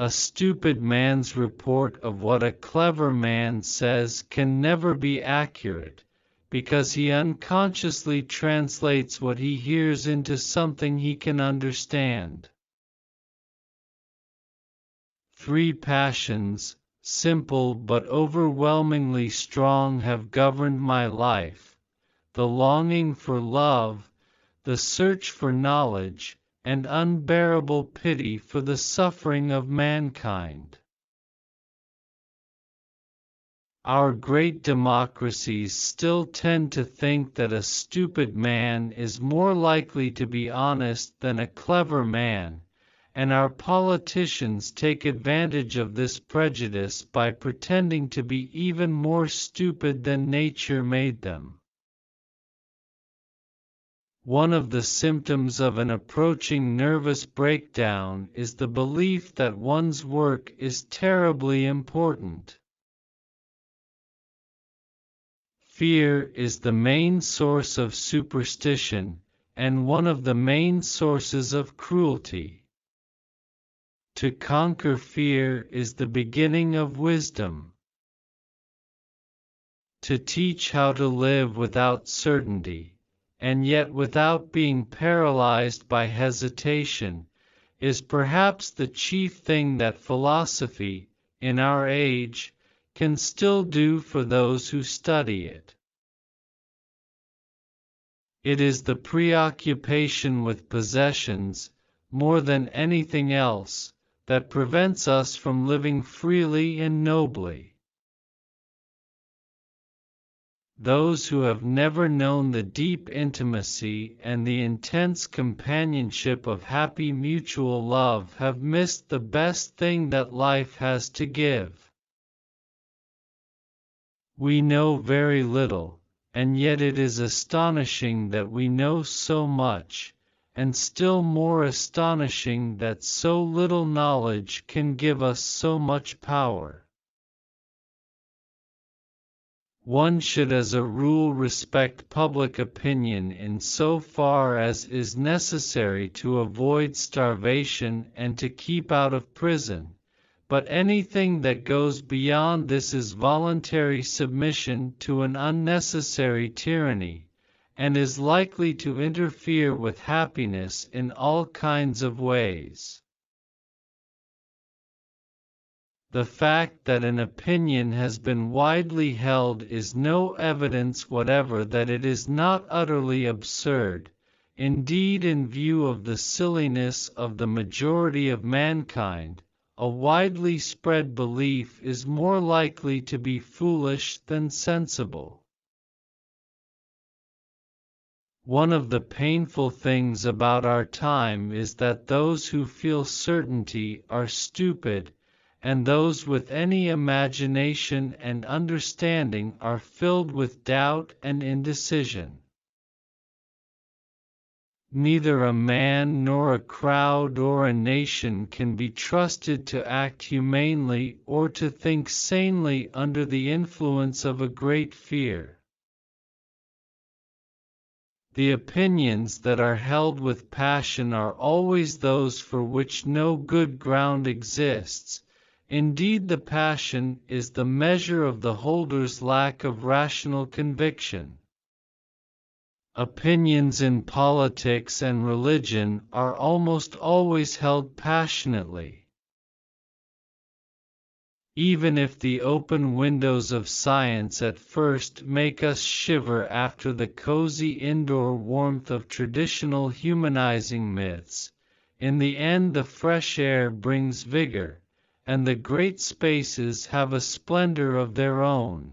A stupid man's report of what a clever man says can never be accurate, because he unconsciously translates what he hears into something he can understand. 3 passions, simple but overwhelmingly strong, have governed my life: the longing for love, the search for knowledge, and unbearable pity for the suffering of mankind. Our great democracies still tend to think that a stupid man is more likely to be honest than a clever man, and our politicians take advantage of this prejudice by pretending to be even more stupid than nature made them. One of the symptoms of an approaching nervous breakdown is the belief that one's work is terribly important. Fear is the main source of superstition, and one of the main sources of cruelty. To conquer fear is the beginning of wisdom. To teach how to live without certainty, and yet without being paralyzed by hesitation, is perhaps the chief thing that philosophy, in our age, can still do for those who study it. It is the preoccupation with possessions, more than anything else, that prevents us from living freely and nobly. Those who have never known the deep intimacy and the intense companionship of happy mutual love have missed the best thing that life has to give. We know very little, and yet it is astonishing that we know so much, and still more astonishing that so little knowledge can give us so much power. One should as a rule respect public opinion in so far as is necessary to avoid starvation and to keep out of prison, but anything that goes beyond this is voluntary submission to an unnecessary tyranny, and is likely to interfere with happiness in all kinds of ways. The fact that an opinion has been widely held is no evidence whatever that it is not utterly absurd. Indeed, in view of the silliness of the majority of mankind, a widely spread belief is more likely to be foolish than sensible. One of the painful things about our time is that those who feel certainty are stupid, and those with any imagination and understanding are filled with doubt and indecision. Neither a man nor a crowd or a nation can be trusted to act humanely or to think sanely under the influence of a great fear. The opinions that are held with passion are always those for which no good ground exists. Indeed, the passion is the measure of the holder's lack of rational conviction. Opinions in politics and religion are almost always held passionately. Even if the open windows of science at first make us shiver after the cozy indoor warmth of traditional humanizing myths, in the end the fresh air brings vigor, and the great spaces have a splendor of their own.